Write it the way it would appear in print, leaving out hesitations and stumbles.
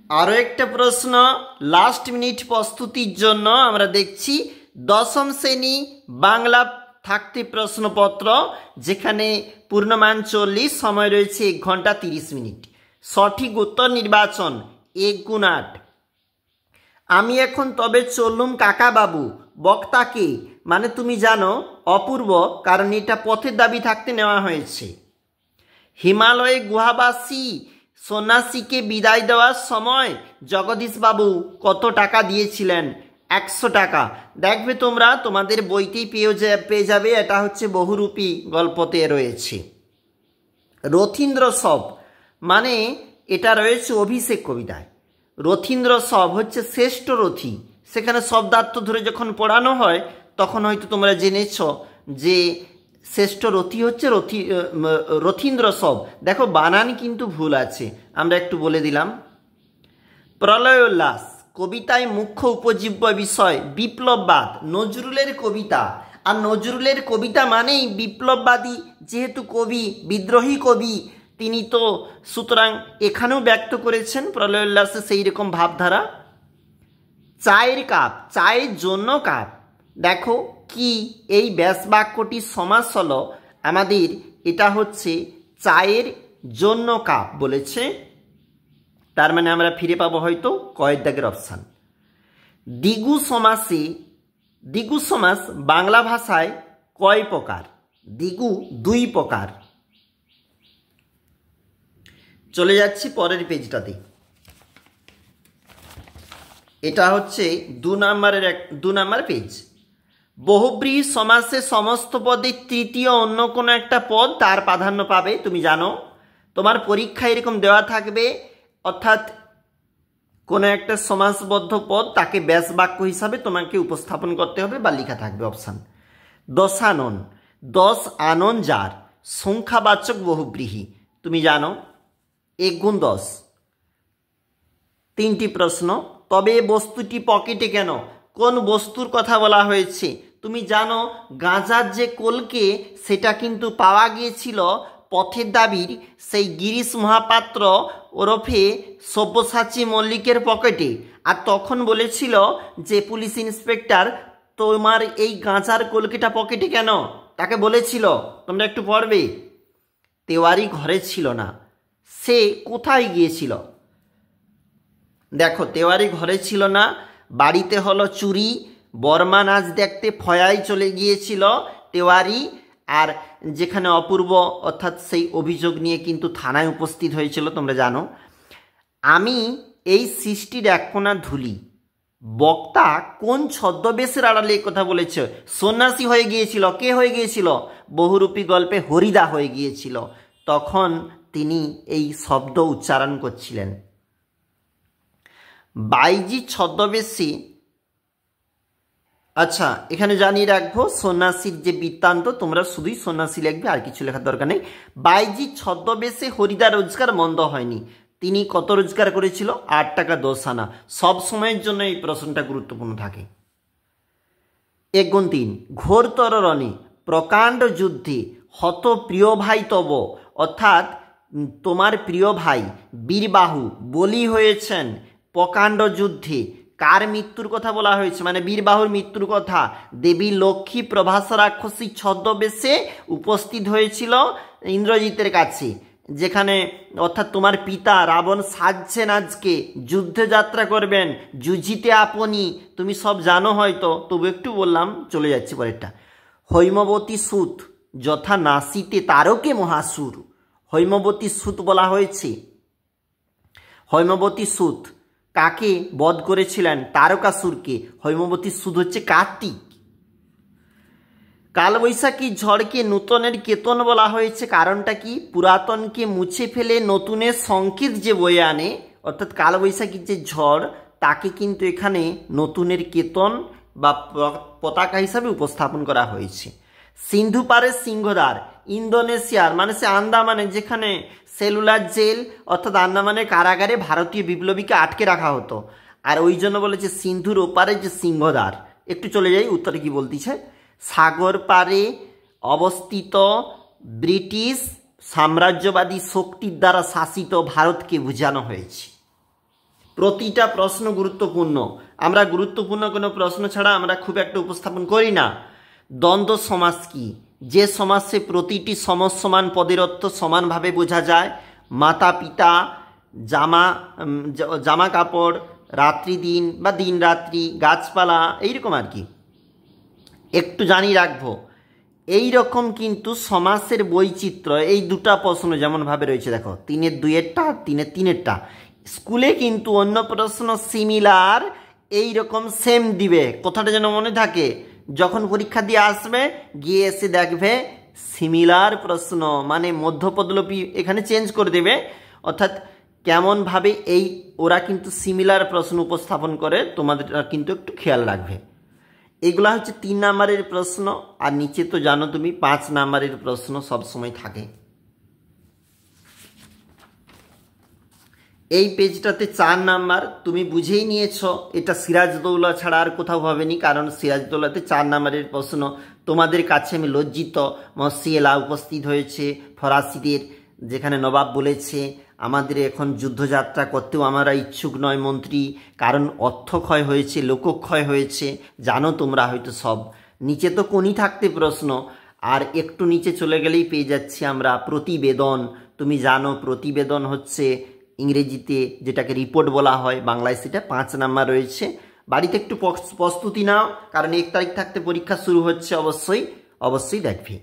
আরও একটা প্রশ্ন লাস্ট মিনিট প্রস্তুতির জন্য আমরা দেখছি দশম শ্রেণী বাংলা থাকতে প্রশ্নপত্র, যেখানে পূর্ণমান 40, সময় রয়েছে 1 ঘন্টা 30 মিনিট। সঠিক উত্তর নির্বাচন 1 গুণ 8। আমি এখন তবে চললুম কাকা বাবু, বক্তাকে মানে তুমি জানো অপূর্ব, কারণ এটা পথের দাবি থাকতে নেওয়া হয়েছে। হিমালয়ে গুহাবাসী সন্ন্যাসীকে বিদায় দেওয়ার সময় জগদীশবাবু কত টাকা দিয়েছিলেন? 100 টাকা। দেখবে তোমরা তোমাদের বইতেই পেয়ে যাবে, এটা হচ্ছে বহুরূপী গল্পতে রয়েছে। রথীন্দ্র সব মানে এটা রয়েছে অভিষেক কবিতায়। রথীন্দ্র সব হচ্ছে শ্রেষ্ঠ রথী, সেখানে শব্দার্থ ধরে যখন পড়ানো হয় তখন হয়তো তোমরা জেনেছ যে শ্রেষ্ঠ রথী হচ্ছে রথীন্দ্র সব। দেখো বানান কিন্তু ভুল আছে, আমরা একটু বলে দিলাম। প্রলয় উল্লাস কবিতায় মুখ্য উপজীব্য বিষয় বিপ্লববাদ, নজরুলের কবিতা। আর নজরুলের কবিতা মানেই বিপ্লববাদী, যেহেতু কবি বিদ্রোহী কবি তিনি, তো সুতরাং এখানেও ব্যক্ত করেছেন প্রলয় উল্লাসে সেই রকম ভাবধারা। চায়ের কাপ, চায়ের জন্য কাপ। দেখো কি এই ব্যাস বাক্যটির সমাস হলো আমাদের, এটা হচ্ছে চায়ের জন্য কাপ বলেছে, তার মানে আমরা ফিরে পাবো হয়তো কয়ের দাগের অপশান। দ্বিগু সমাসে, দ্বিগু সমাস বাংলা ভাষায় কয় প্রকার? দ্বিগু 2 প্রকার। চলে যাচ্ছি পরের পেজটাতে। এটা হচ্ছে 2 নম্বর পেজ। বহুব্রীহি সমাসে সমস্ত পদে তৃতীয় অন্য কোনো একটা পদ তার প্রাধান্য পাবে। তুমি জানো তোমার পরীক্ষায় এরকম দেওয়া থাকবে, অর্থাৎ কোনো একটা সমাসবদ্ধ পদ তাকে ব্যাস বাক্য হিসাবে তোমাকে উপস্থাপন করতে হবে বা লেখা থাকবে অপশান। দশানন, 10 আনন যার, সংখ্যাবাচক বহুব্রীহি। তুমি জানো 1 গুণ 10। 3টি প্রশ্ন। তবে বস্তুটি পকেটে কেন? কোন বস্তুর কথা বলা হয়েছে? তুমি জানো গাঁজার যে কলকে সেটা কিন্তু পাওয়া গিয়েছিল পথের দাবির সেই গিরিশ মহাপাত্র ওরফে সব্যসাচী মল্লিকের পকেটে। আর তখন বলেছিল যে পুলিশ ইন্সপেক্টর তোমার এই গাঁজার কলকেটা পকেটে কেন, তাকে বলেছিল, তোমরা একটু পড়বে। তেওয়ারি ঘরে ছিল না, সে কোথায় গিয়েছিল? দেখো তেওয়ারি ঘরে ছিল না, বাড়িতে হলো চুরি, বর্মা নাচ দেখতে ফয়ায় চলে গিয়েছিল তেওয়ারি, আর যেখানে অপূর্ব অর্থাৎ সেই অভিযোগ নিয়ে কিন্তু থানায় উপস্থিত হয়েছিল তোমরা জানো। আমি এই সৃষ্টির এক কোণা ধুলি, বক্তা কোন ছদ্মবেশের আড়ালে কথা বলেছে? সন্ন্যাসী হয়ে গিয়েছিল। কে হয়ে গিয়েছিল? বহুরূপী গল্পে হরিদা হয়ে গিয়েছিল, তখন তিনি এই শব্দ উচ্চারণ করছিলেন। বাইজি ছদ্মবেশী, আচ্ছা এখানে জানিয়ে রাখবো সন্ন্যাসীর যে বৃত্তান্ত, তোমরা শুধুই সন্ন্যাসী লিখবে, আর কিছু লেখার দরকার নেই। বাইজি ছদ্মবেশে হরিদা রোজগার মন্দ হয়নি। তিনি কত রোজগার করেছিল? 8 টাকা 10 আনা। সব সময়ের জন্য এই প্রশ্নটা গুরুত্বপূর্ণ থাকে। 1 গুণ 3। ঘোরতর রণে, প্রকাণ্ড যুদ্ধে, হত প্রিয় ভাই তব, অর্থাৎ তোমার প্রিয় ভাই বীরবাহু বলি হয়েছেন প্রকাণ্ড যুদ্ধে। কার মৃত্যুর কথা বলা হয়েছে? মানে বীরবাহুর মৃত্যুর কথা। দেবী লক্ষ্মী প্রভাস রাক্ষসী ছদ্মবেশে উপস্থিত হয়েছিল ইন্দ্রজিতের কাছে, যেখানে অর্থাৎ তোমার পিতা রাবণ সাজছেন আজকে, যুদ্ধে যাত্রা করবেন, যুজিতে আপনি। তুমি সব জানো হয়তো, তবু একটু বললাম। চলে যাচ্ছি পরেরটা। হৈমবতী সুত যথা নাসিতে তারকে মহাসুর। হৈমবতী সুত বলা হয়েছে। হৈমবতী সুত কাকে বধ করেছিলেন? তারকাসুরকে। হৈমবতী সুত হচ্ছে কার্তিক। কালবৈশাখী ঝড়কে নূতনের কেতন বলা হয়েছে, কারণটা কি? পুরাতনকে মুছে ফেলে নতুনের সংকেত যে বয়ে আনে, অর্থাৎ কালবৈশাখীর যে ঝড় তাকে কিন্তু এখানে নতুনের কেতন বা পতাকা হিসাবে উপস্থাপন করা হয়েছে। সিন্ধু পারের সিংহদ্বার, ইন্দোনেশিয়ার মানে সে আন্দামানে, যেখানে সেলুলার জেল অর্থাৎ আন্দামানের কারাগারে ভারতীয় বিপ্লবীকে আটকে রাখা হতো, আর ওই জন্য বলেছে সিন্ধুর ওপারে যে সিংহদ্বার। একটু চলে যাই, উত্তরে কি বলতেছে। সাগর পারে অবস্থিত ব্রিটিশ সাম্রাজ্যবাদী শক্তির দ্বারা শাসিত ভারতকে বোঝানো হয়েছে। প্রতিটা প্রশ্ন গুরুত্বপূর্ণ। আমরা গুরুত্বপূর্ণ কোনো প্রশ্ন ছাড়া আমরা খুব একটা উপস্থাপন করি না। দ্বন্দ্ব সমাস কি? যে সমাসে প্রতিটি সমসমান পদের অর্থ সমানভাবে বোঝা যায়। মাতা পিতা, জামা কাপড়, রাত্রি দিন বা দিন রাত্রি, গাছপালা, এইরকম আর কি। একটু জানিয়ে রাখবো, এই রকম কিন্তু সমাসের বৈচিত্র্য এই দুটা প্রশ্ন যেমনভাবে রয়েছে, দেখো 3-2-এরটা, 3-3-এরটা। স্কুলে কিন্তু অন্য প্রশ্ন সিমিলার এই রকম সেম দিবে, কথাটা যেন মনে থাকে। যখন পরীক্ষা দিয়ে আসবে, গিয়ে এসে দেখবে সিমিলার প্রশ্ন, মানে মধ্যপদলোপী এখানে চেঞ্জ করে দেবে। অর্থাৎ কেমনভাবে এই ওরা কিন্তু সিমিলার প্রশ্ন উপস্থাপন করে, তোমাদের কিন্তু একটু খেয়াল রাখবে। এগুলা হচ্ছে 3 নাম্বারের প্রশ্ন, আর নিচে তো জানো তুমি 5 নাম্বারের প্রশ্ন সবসময় থাকে। এই পেজটাতে 4 নাম্বার তুমি বুঝেই নিয়েছ, এটা সিরাজদৌল্লা ছাড়া আর কোথাও হবেনি, কারণ সিরাজদৌল্লাতে 4 নাম্বারের প্রশ্ন। তোমাদের কাছে আমি লজ্জিত, মসিয়েলা উপস্থিত হয়েছে ফরাসিদের, যেখানে নবাব বলেছে আমাদের এখন যুদ্ধযাত্রা করতেও আমরা ইচ্ছুক নয় মন্ত্রী, কারণ অর্থক্ষয় হয়েছে, লোকক্ষয় হয়েছে, জানো তোমরা হয়তো সব। নিচে তো কোনই থাকতে প্রশ্ন, আর একটু নিচে চলে গেলেই পেয়ে যাচ্ছি আমরা প্রতিবেদন। তুমি জানো প্রতিবেদন হচ্ছে ইংরেজিতে যেটাকে রিপোর্ট বলা হয়, বাংলায় সেটা 5 নাম্বার রয়েছে। বাড়িতে একটু প্রস্তুতি নাও, কারণ 1 তারিখ থাকতে পরীক্ষা শুরু হচ্ছে, অবশ্যই দেখবে।